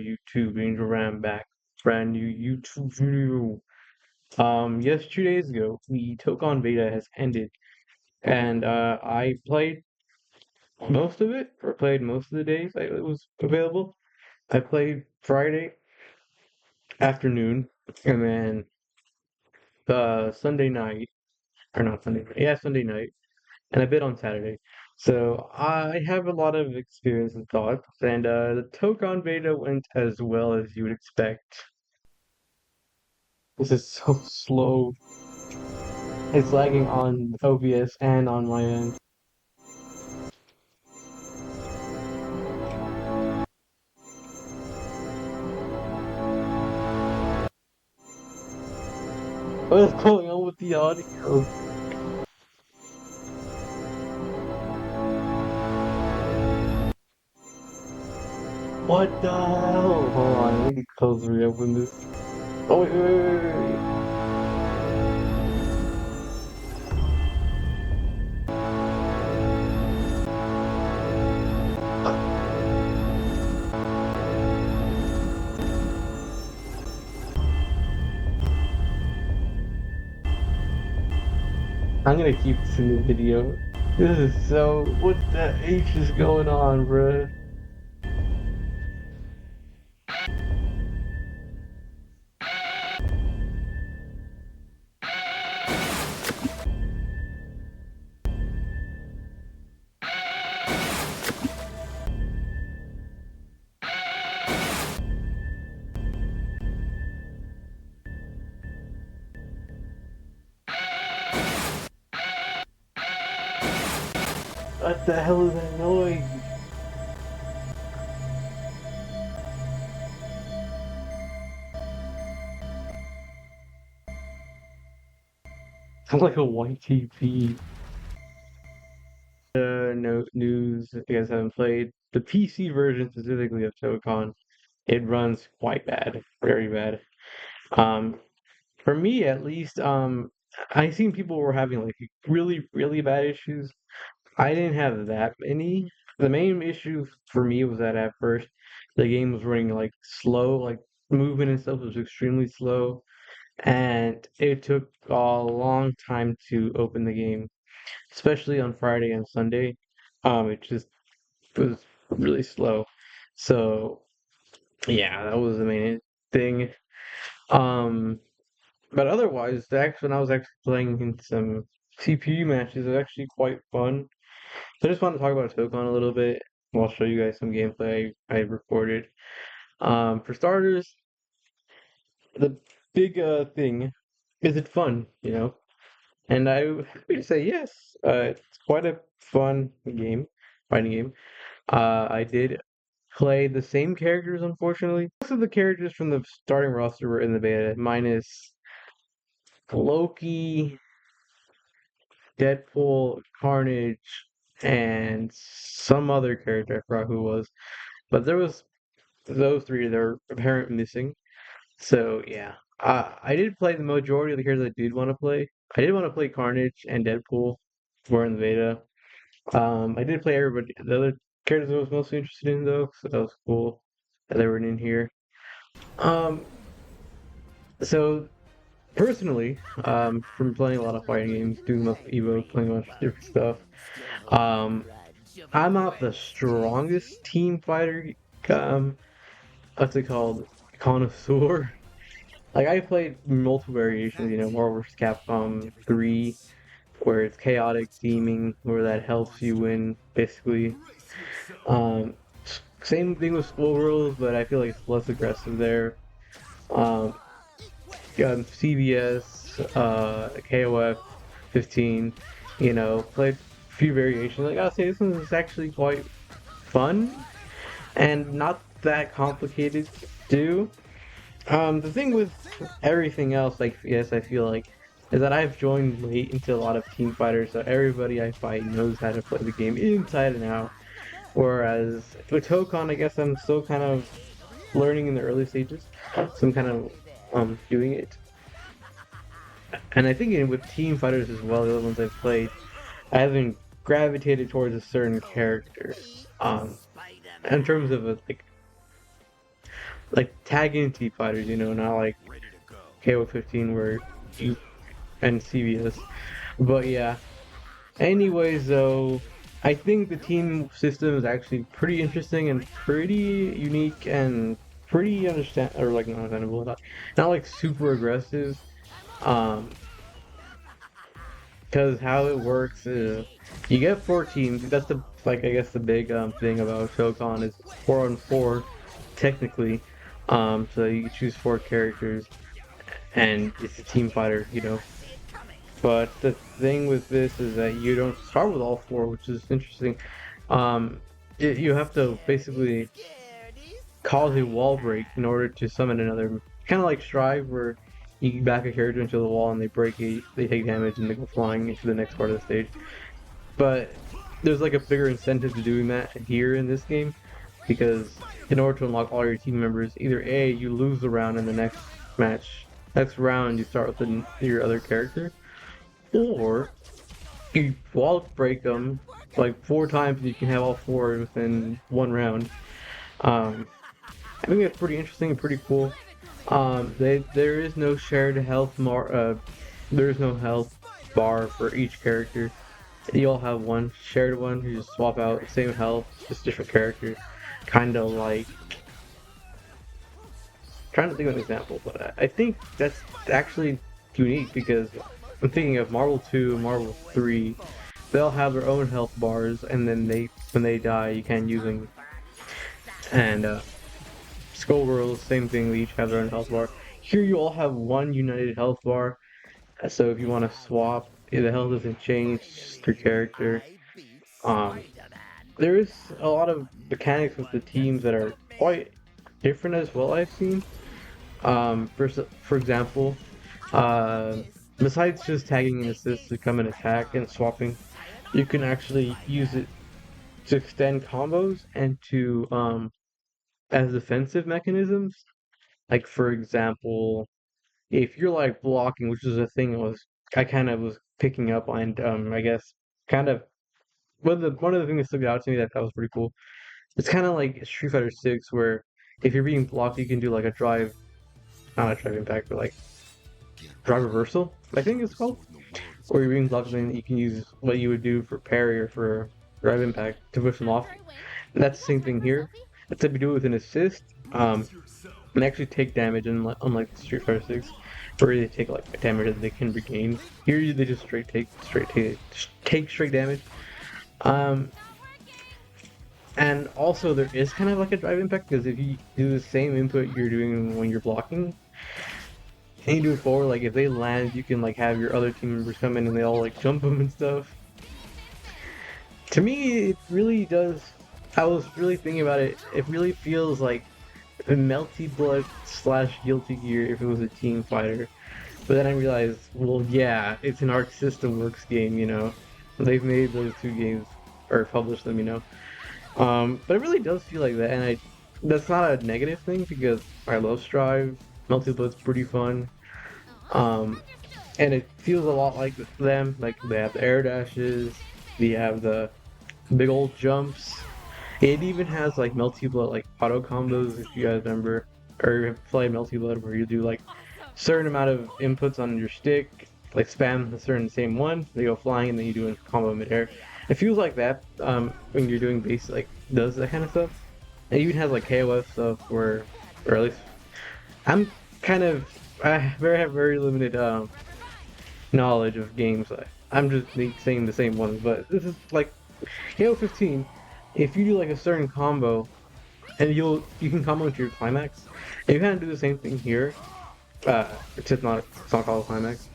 YouTube? Angel Ram back, brand new YouTube video. Yes, 2 days ago, the Tokon Beta has ended, and I played most of it, or played most of the days it was available. I played Friday afternoon, and then Sunday night, or not Sunday night, yeah, Sunday night, and a bit on Saturday. So I have a lot of experience and thoughts, and the Tokon Beta went as well as you would expect. This is so slow. It's lagging on OBS and on my end. What is going on with the audio? What the hell? Hold on, I need to close reopen this. Oh wait. I'm gonna keep this in the video. This is so. What the H is going on, bruh? What the hell is that noise? Sounds like a YTP. No news. I guess I haven't played the PC version specifically of Tokon. It runs quite bad, very bad. Um, for me at least, I seen people were having like really, really bad issues. I didn't have that many. The main issue for me was that at first the game was running like slow, like movement and stuff was extremely slow, and it took a long time to open the game, especially on Friday and Sunday. It just was really slow. So yeah, that was the main thing. Um, but otherwise, when I was actually playing in some CPU matches, it was actually quite fun. So I just wanted to talk about Tokon a little bit. I'll show you guys some gameplay I recorded. For starters, the big thing is it fun, you know? And I'm happy to say yes. It's quite a fun game, fighting game. I did play the same characters, unfortunately. Most of the characters from the starting roster were in the beta, minus Loki, Deadpool, Carnage, and some other character. I forgot who it was. But there was those three that are apparently missing. So yeah, I did play the majority of the characters I did want to play. I did want to play Carnage and Deadpool were in the beta. I did play everybody. The other characters I was mostly interested in though, so that was cool that they were in here. Um, so personally, from playing a lot of fighting games, doing most Evo, playing a bunch of different stuff, um, I'm not the strongest team fighter. Um, what's it called? Connoisseur. Like I played multiple variations, Marvel vs. Capcom 3, where it's chaotic teaming, where that helps you win, basically. Um, Same thing with Skull Rules, but I feel like it's less aggressive there. Um, CBS, KOF 15, played a few variations. Like I'll say this one is actually quite fun and not that complicated to do. The thing with everything else, like yes, I feel like, is that I've joined late into a lot of team fighters, so everybody I fight knows how to play the game inside and out. Whereas with Tokon, I guess I'm still kind of learning in the early stages, so I'm kind of doing it. And I think with team fighters as well, the other ones I've played, I haven't gravitated towards a certain character. In terms of like tagging team fighters, you know, not like KO 15 where you and CVS. But yeah. Anyways, though, I think the team system is actually pretty interesting and pretty unique and pretty understand or like not understandable, not like super aggressive. Um, because how it works is you get four teams. That's the like I guess the big thing about Tokon is it's 4-on-4 technically. So you can choose four characters and it's a team fighter, you know. But the thing with this is that you don't start with all four, which is interesting. Um, you have to basically cause a wall break in order to summon another. Kind of like Strive, where you back a character into the wall and they break it, they take damage and they go flying into the next part of the stage. But there's like a bigger incentive to doing that here in this game because in order to unlock all your team members, either A, you lose the round in the next match, next round you start with your other character, or you wall break them like four times and you can have all four within one round. Um, I think that's pretty interesting and pretty cool. There is no shared health there is no health bar for each character. You all have one shared one. You just swap out same health, just different character. Kind of like trying to think of an example, but I think that's actually unique because I'm thinking of Marvel 2 and Marvel 3. They'll have their own health bars, and then when they die, you can't use them. And Skullgirls, same thing. They each have their own health bar. Here, you all have one united health bar. So if you want to swap, the health doesn't change, just your character. Um, there is a lot of mechanics with the teams that are quite different as well. I've seen. For example, uh, besides just tagging an assist to come and attack and swapping, you can actually use it to extend combos and to as defensive mechanisms. Like for example, if you're like blocking, which is a thing I kind of was picking up on, I guess kind of one of the things that stuck out to me that was pretty cool. It's kind of like Street Fighter 6, where if you're being blocked, you can do like a drive, not a drive impact, but like drive reversal, I think it's called. Or you're being blocked, then you can use what you would do for parry or for drive impact to push them off. And that's the same thing here. Except you do it with an assist, and actually take damage, unlike Street Fighter 6, where they take like damage that they can regain. Here they just take straight damage. Um, and also there is kind of like a drive impact because if you do the same input you're doing when you're blocking, and you do it forward, like if they land, you can like have your other team members come in and they all like jump them and stuff. To me, it really does. I was really thinking about it. It really feels like a Melty Blood slash Guilty Gear if it was a team fighter. But then I realized, well, yeah, it's an Arc System Works game, you know. They've made those two games or published them, you know. But it really does feel like that, and that's not a negative thing because I love Strive. Melty Blood's pretty fun. Um, and it feels a lot like them. Like they have the air dashes, they have the big old jumps. It even has like Melty Blood like auto combos if you guys remember, or play Melty Blood where you do like certain amount of inputs on your stick, like spam the certain same one, they go flying and then you do a combo midair. It feels like that when you're doing base like does that kind of stuff. It even has like KOF stuff where, or at least I'm kind of have very limited knowledge of games. I'm just saying the same ones, but this is like KO 15. If you do like a certain combo, and you can combo into your climax, and you kind of do the same thing here. It's not called climax,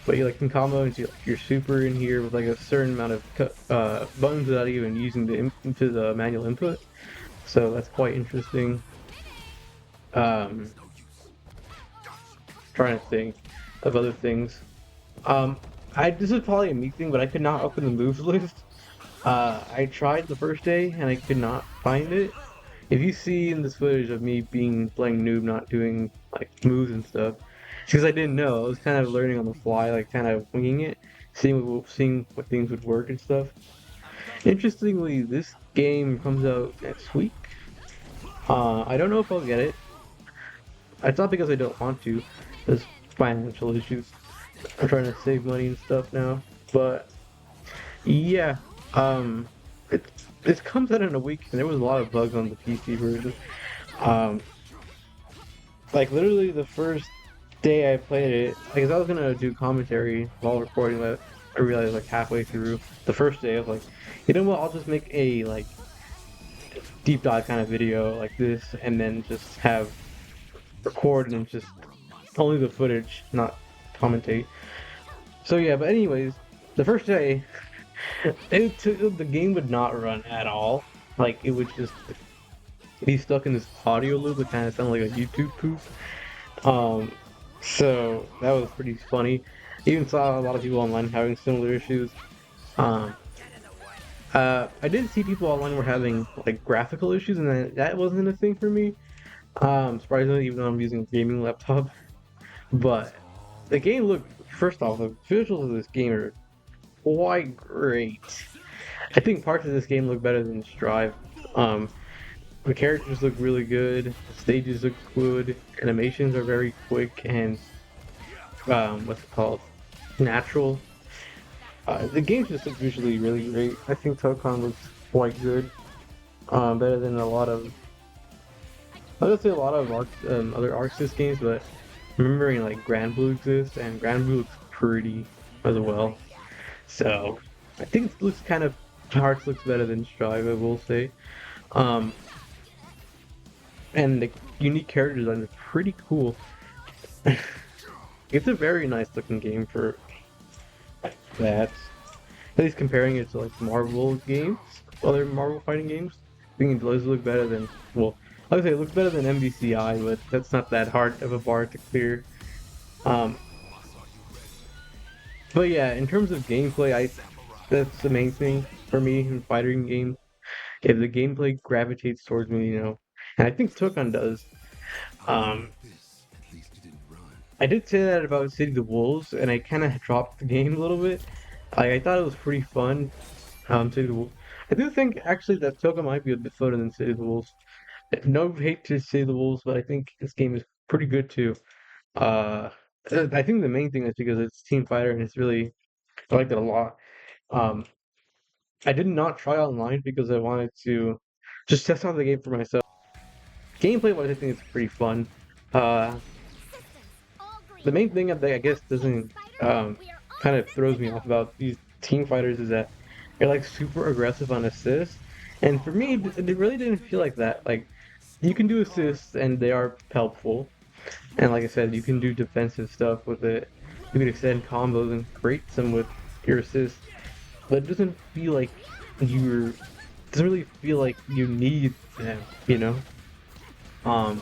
but you like can combo into like, your super in here with like a certain amount of buttons without even using into the manual input. So that's quite interesting. Um, Trying to think of other things. Um, this is probably a me thing, but I could not open the moves list. I tried the first day and I could not find it. If you see in this footage of me playing noob, not doing like moves and stuff, because I didn't know, I was kind of learning on the fly, like kind of winging it, seeing what things would work and stuff. Interestingly, this game comes out next week. I don't know if I'll get it. It's not because I don't want to. There's financial issues. I'm trying to save money and stuff now. But yeah, um, it it comes out in a week, and there was a lot of bugs on the PC version. Um, like literally the first day I played it, because I was gonna do commentary while recording, but I realized like halfway through the first day, I was like, you know what? I'll just make a like deep dive kind of video like this, and then just have record and just only the footage, not commentate. So yeah, but anyways, the first day, the game would not run at all. Like it would just be stuck in this audio loop that kind of sounded like a YouTube poop. Um, so that was pretty funny. I even saw a lot of people online having similar issues. Um, I did see people online were having like graphical issues, and that wasn't a thing for me. Surprisingly, even though I'm using a gaming laptop, but the game looked. First off, the visuals of this game are quite great. I think parts of this game look better than Strive. Um, the characters look really good. The stages look good. Animations are very quick and what's it called? Natural. The game just looks visually really great. I think Tokon looks quite good. Better than a lot of I would say a lot of other Arc Sys games, but remembering like Grand Blue exists and Grand Blue looks pretty as well. So I think it looks kind of Hearts looks better than Strive, I will say. Um, and the unique character design is pretty cool. It's a very nice looking game for that. At least comparing it to like Marvel games, other Marvel fighting games. I think it does look better than well, I would say it looks better than MVCI, but that's not that hard of a bar to clear. Um, but yeah, in terms of gameplay, I that's the main thing for me in fighting games. If the gameplay gravitates towards me, and I think Tokan does. Um, I did say that about City of the Wolves, and I kind of dropped the game a little bit. I thought it was pretty fun. City of the Wolves. I do think actually that Toka might be a bit funner than City of the Wolves. No hate to City of the Wolves, but I think this game is pretty good too. Uh, I think the main thing is because it's team fighter and it's really I liked it a lot. Um, I did not try online because I wanted to just test out the game for myself. Gameplay wise, I think it's pretty fun. Uh, the main thing that I guess doesn't kind of throws me off about these team fighters is that they're like super aggressive on assists, and for me, it really didn't feel like that. Like you can do assists and they are helpful, and like I said, you can do defensive stuff with it. You can extend combos and create some with your assists, but it doesn't feel like you're. Doesn't really feel like you need them, you know. Um,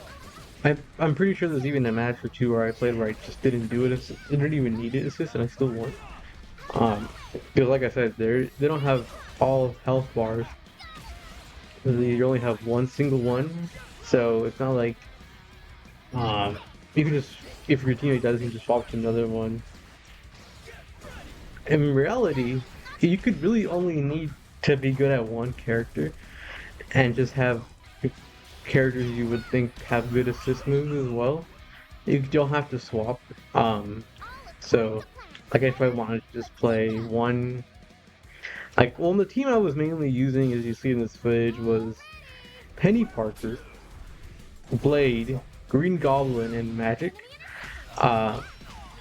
I'm pretty sure there's even a match or two where I played where I just didn't do it. I didn't even need it assist, and I still won. Because like I said, they don't have all health bars. You only have one single one, so it's not like um you can just if your teammate does, you can just swap to another one. In reality, you could really only need to be good at one character and just have characters you would think have good assist moves as well. You don't have to swap. So like if I wanted to just play one, like well, the team I was mainly using, as you see in this footage, was Penny Parker, Blade, Green Goblin, and Magic. Uh,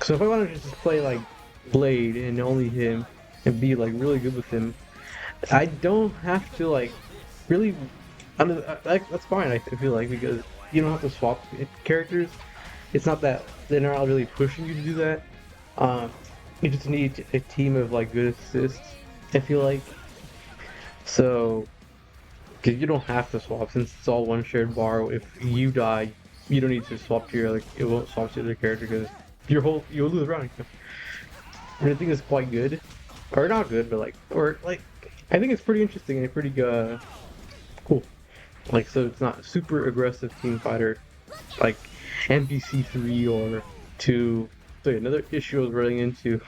so if I wanted to just play like Blade and only him and be like really good with him, I don't have to like really. That's fine. I feel like because you don't have to swap characters. It's not that they're not really pushing you to do that. Um, you just need a team of like good assists. I feel like so because you don't have to swap since it's all one shared bar. If you die, you don't need to swap to your like it won't swap to the other character because you'll lose round. And I think it's quite good, or not good, but like or like I think it's pretty interesting and pretty cool. Like so, it's not super aggressive team fighter like NPC 3 or 2. So yeah, another issue I was running into,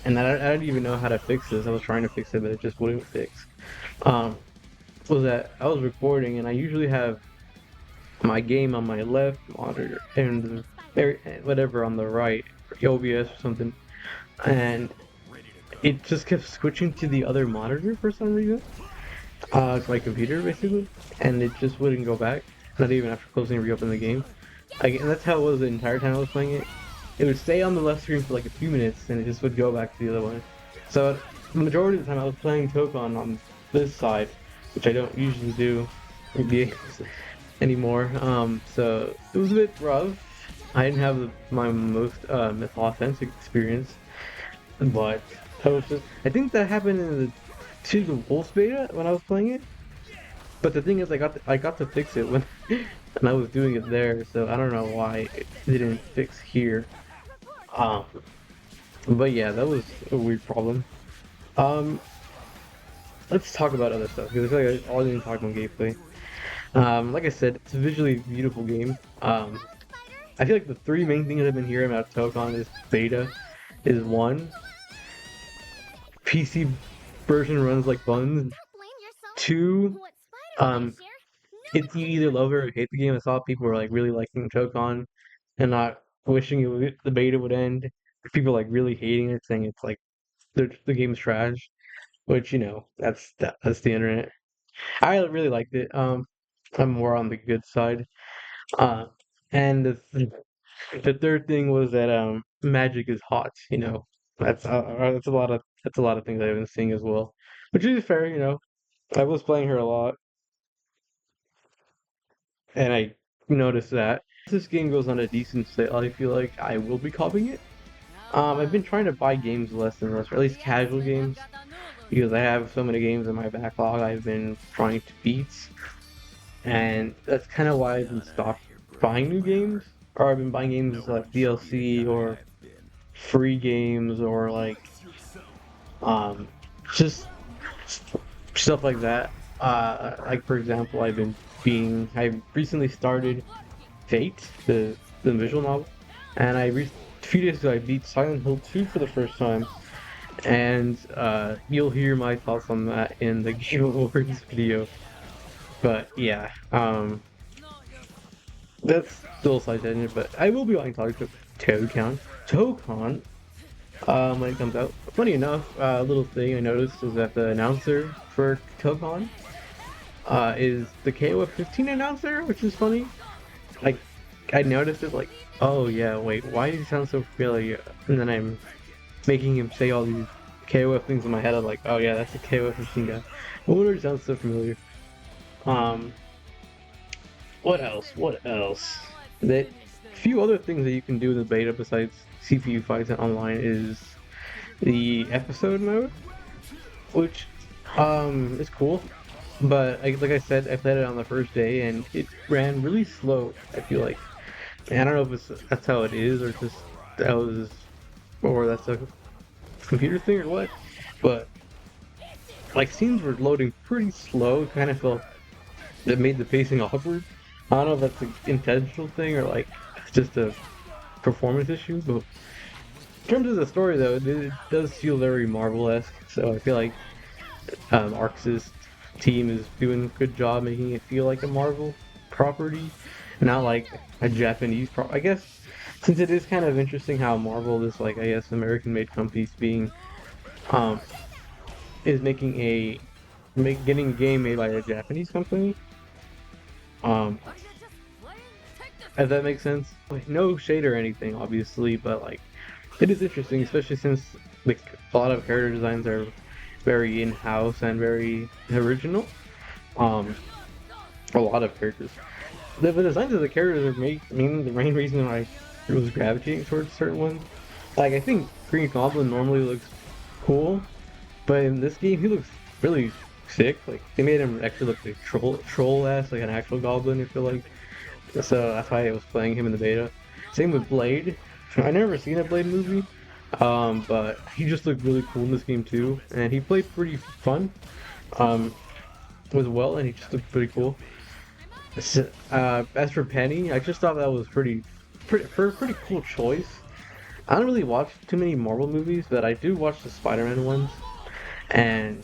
and I didn't even know how to fix this. I was trying to fix it, but it just wouldn't fix. Um, was that I was recording, and I usually have my game on my left monitor and whatever on the right, OBS or something, and it just kept switching to the other monitor for some reason. To my computer basically, and it just wouldn't go back. Not even after closing and reopening the game. And that's how it was the entire time I was playing it. It would stay on the left screen for like a few minutes, and it just would go back to the other one. So the majority of the time I was playing Tokon on this side, which I don't usually do in games anymore. So it was a bit rough. I didn't have my most authentic experience, but I was just. I think that happened in the Wolves beta when I was playing it. But the thing is, I got to fix it when and I was doing it there, so I don't know why it didn't fix here. Um, but yeah, that was a weird problem. Um, let's talk about other stuff because I feel like I all didn't talk about gameplay. Like I said, it's a visually beautiful game. I feel like the three main things I've been hearing about Tokon is beta is one, PC version runs like buns. Two, um, it's you either love it or hate the game. I saw people were like really liking Tokon and not wishing the beta would end. People like really hating it, saying it's like the game's trash. Which that's the internet. I really liked it. I'm more on the good side. Uh, and the third thing was that magic is hot. That's a lot of things I've been seeing as well, which is fair. I was playing her a lot, and I noticed that if this game goes on a decent sale, I feel like I will be copying it. I've been trying to buy games less and less, or at least casual games, because I have so many games in my backlog I've been trying to beat, and that's kind of why I've been stopped buying new games, or I've been buying games like DLC or free games or like um just stuff like that. Like for example, I recently started Fate, the visual novel, and a few days ago I beat Silent Hill 2 for the first time, and you'll hear my thoughts on that in the Game Awards video. But yeah, that's still a side tangent, but I will be wanting to talk to Tokon, when it comes out. Funny enough, a little thing I noticed is that the announcer for Tokon is the KOF 15 announcer, which is funny. Like, I noticed it like, oh yeah, wait, why does he sound so familiar? And then I'm making him say all these KOF things in my head. I'm like, oh yeah, that's a KOF 15 guy. I wonder it sounds so familiar. Um, what else? What else? That few other things that you can do in the beta besides CPU fights and online is the episode mode, which is cool. But like I said, I played it on the first day and it ran really slow. I feel like, and I don't know if that's how it is or just that was or that's a computer thing or what. But like scenes were loading pretty slow. It kind of felt that made the pacing awkward. I don't know if that's an intentional thing or like it's just a performance issue. But in terms of the story, though, it does feel very Marvel-esque. So I feel like Arx's team is doing a good job making it feel like a Marvel property, not like a Japanese I guess since it is kind of interesting how Marvel, this like I guess American-made companies being um is making getting a game made by a Japanese company. Um, if that makes sense. Like no shade or anything, obviously, but like it is interesting, especially since like a lot of character designs are very in-house and very original. Um, a lot of characters. The designs of the characters are the main reason why I was gravitating towards certain ones. Like I think Green Goblin normally looks cool, but in this game he looks really sick. Like they made him actually look like troll ass, like an actual goblin. I feel like so that's why I was playing him in the beta. Same with Blade. I never seen a Blade movie, but he just looked really cool in this game too, and he played pretty fun, um, as well, and he just looked pretty cool. As for Penny, I just thought that was pretty cool choice. I don't really watch too many Marvel movies, but I do watch the Spider-Man ones, and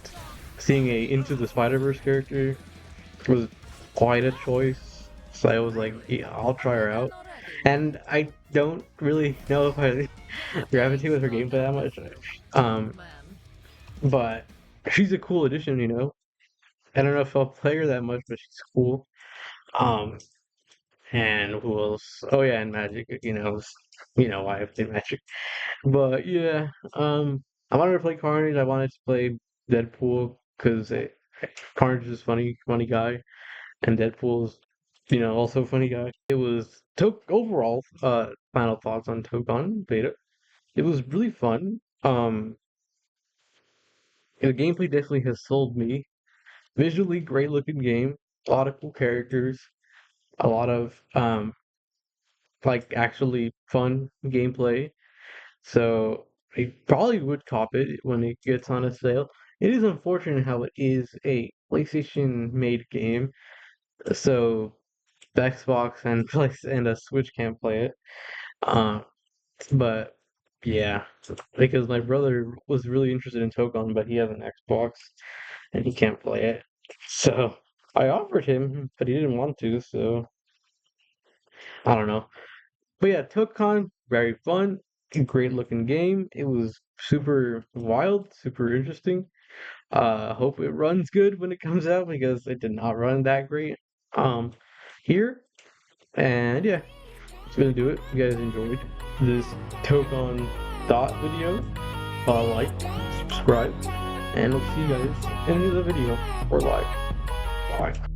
seeing a Into the Spider-Verse character was quite a choice. So I was like, yeah, I'll try her out. And I don't really know if I gravitate with her gameplay that much. Um, but she's a cool addition, you know. I don't know if I'll play her that much, but she's cool. Um, and who else? Oh yeah, and Magic. You know why I play Magic. But yeah, I wanted to play Carnage. I wanted to play Deadpool because Carnage is funny, funny guy, and Deadpool's, also a funny guy. It was overall. Final thoughts on Tokon Beta. It was really fun. The gameplay definitely has sold me. Visually great looking game, a lot of cool characters, a lot of like actually fun gameplay. So I probably would cop it when it gets on a sale. It is unfortunate how it is a PlayStation made game, so the Xbox and place and a Switch can't play it. Uh, but yeah, because my brother was really interested in Tokon, but he has an Xbox and he can't play it. So I offered him, but he didn't want to, so I don't know. But yeah, Tokon, very fun, great looking game. It was super wild, super interesting. Hope it runs good when it comes out because it did not run that great um here. And yeah, it's gonna do it. If you guys enjoyed this Tokon dot video, like, subscribe, and I'll see you guys in another video or live. Bye.